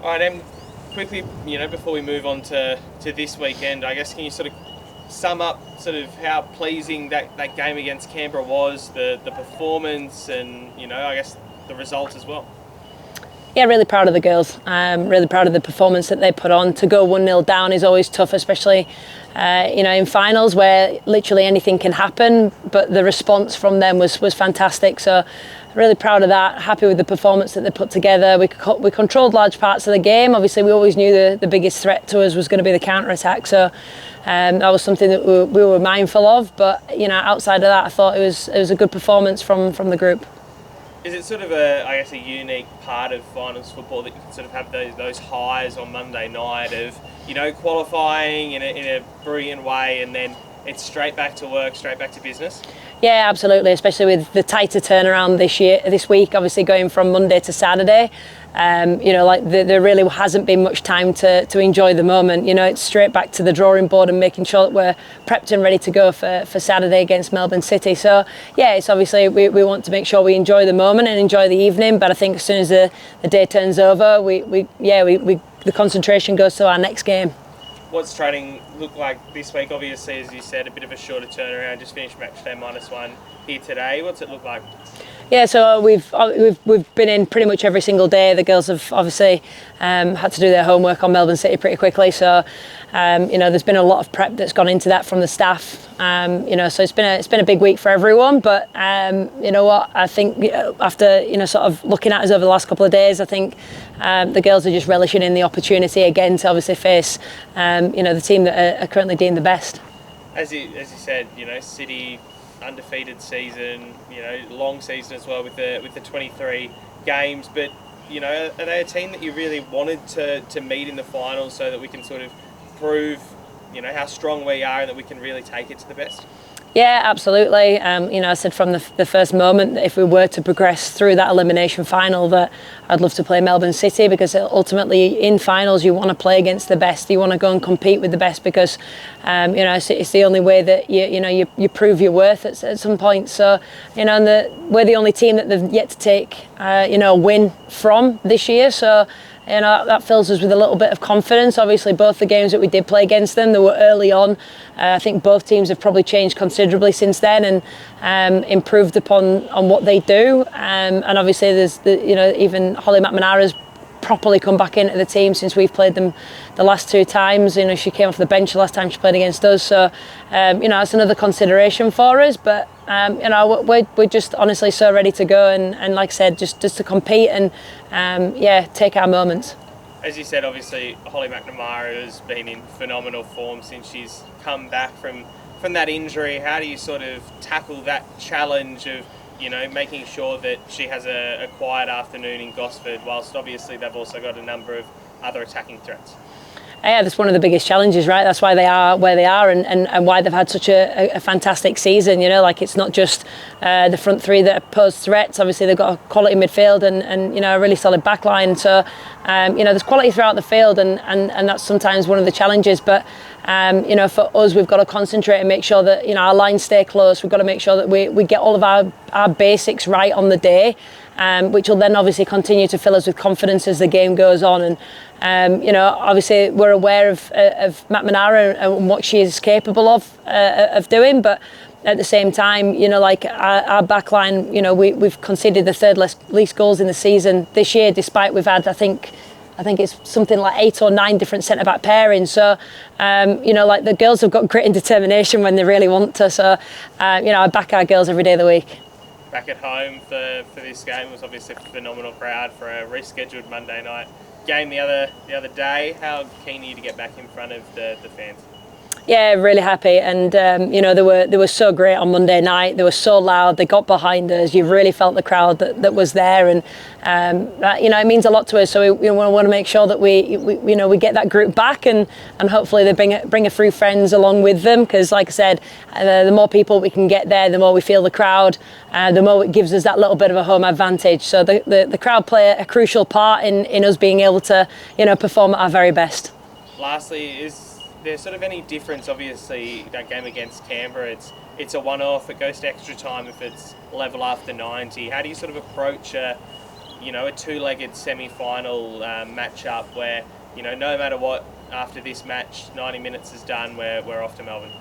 All right, quickly, before we move on to this weekend, I guess can you sort of sum up sort of how pleasing that game against Canberra was, the performance, and I guess the result as well. Yeah, really proud of the girls. Really proud of the performance that they put on. To go 1-0 down is always tough, especially in finals where literally anything can happen. But the response from them was fantastic. So really proud of that. Happy with the performance that they put together. We controlled large parts of the game. Obviously, we always knew the biggest threat to us was going to be the counter attack. So that was something that we were mindful of. But outside of that, I thought it was a good performance from the group. Is it sort of a unique part of finals football that you can sort of have those highs on Monday night of, qualifying in a brilliant way and then it's straight back to work, straight back to business? Yeah, absolutely, especially with the tighter turnaround this week, obviously going from Monday to Saturday. There really hasn't been much time to enjoy the moment. It's straight back to the drawing board and making sure that we're prepped and ready to go for Saturday against Melbourne City. So yeah, it's obviously we want to make sure we enjoy the moment and enjoy the evening. But I think as soon as the day turns over, the concentration goes to our next game. What's training look like this week? Obviously, as you said, a bit of a shorter turnaround. Just finished match day -1 here today. What's it look like? Yeah, so we've been in pretty much every single day. The girls have obviously had to do their homework on Melbourne City pretty quickly. So there's been a lot of prep that's gone into that from the staff. So it's been a big week for everyone. But you know what? I think after sort of looking at us over the last couple of days, I think the girls are just relishing in the opportunity again to obviously face the team that are currently doing the best. As you said, City. Undefeated season, long season as well with the 23 games. But are they a team that you really wanted to meet in the finals so that we can sort of prove how strong we are and that we can really take it to the best? Yeah, absolutely. I said from the first moment that if we were to progress through that elimination final that I'd love to play Melbourne City, because ultimately in finals you want to play against the best. You want to go and compete with the best because it's the only way that you prove your worth at some point. So we're the only team that they've yet to take a win from this year. So that fills us with a little bit of confidence. Obviously, both the games that we did play against them, they were early on. I think both teams have probably changed considerably since then and improved upon what they do. And obviously, there's even Holly McNamara's properly come back into the team since we've played them the last two times. She came off the bench the last time she played against us. So, that's another consideration for us. But we're just honestly so ready to go and like I said, just to compete and take our moments. As you said, obviously Holly McNamara has been in phenomenal form since she's come back from that injury. How do you sort of tackle that challenge of making sure that she has a quiet afternoon in Gosford, whilst obviously they've also got a number of other attacking threats? Yeah, that's one of the biggest challenges, right? That's why they are where they are and why they've had such a fantastic season. It's not just the front three that pose threats. Obviously, they've got a quality midfield and a really solid back line. So, there's quality throughout the field and that's sometimes one of the challenges. But, for us, we've got to concentrate and make sure that, our lines stay close. We've got to make sure that we get all of our basics right on the day. Which will then obviously continue to fill us with confidence as the game goes on. And obviously we're aware of McNamara and what she is capable of doing, but at the same time, our back line, we've conceded the third least goals in the season this year, despite we've had, I think it's something like 8 or 9 different centre-back pairings. So, the girls have got grit and determination when they really want to. So, I back our girls every day of the week. Back at home for this game. It was obviously a phenomenal crowd for a rescheduled Monday night game the other day. How keen are you to get back in front of the fans? Yeah, really happy, and they were so great on Monday night. They were so loud. They got behind us. You really felt the crowd that was there, and that, it means a lot to us. So we want to make sure that we get that group back, and hopefully they bring a few friends along with them. Because, like I said, the more people we can get there, the more we feel the crowd, the more it gives us that little bit of a home advantage. So the crowd play a crucial part in us being able to perform at our very best. Lastly, is there sort of any difference? Obviously, that game against Canberra, it's a one-off. It goes to extra time if it's level after 90. How do you sort of approach a you know, a two-legged semi-final matchup where, you know, no matter what, after this match, 90 minutes is done, we're off to Melbourne?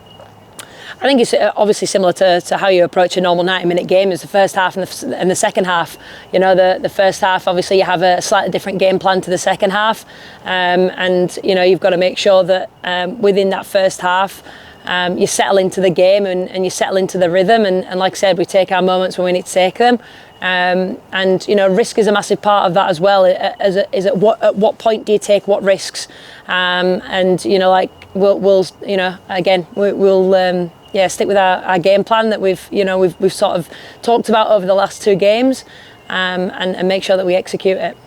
I think it's obviously similar to how you approach a normal 90-minute game. Is the first half and the second half. You know, the first half, obviously you have a slightly different game plan to the second half, and you know, you've got to make sure that within that first half you settle into the game and you settle into the rhythm, and like I said, we take our moments when we need to take them. And you know, risk is a massive part of that as well. At what point do you take what risks? And you know, like we'll you know, again we'll stick with our game plan that we've sort of talked about over the last two games, and make sure that we execute it.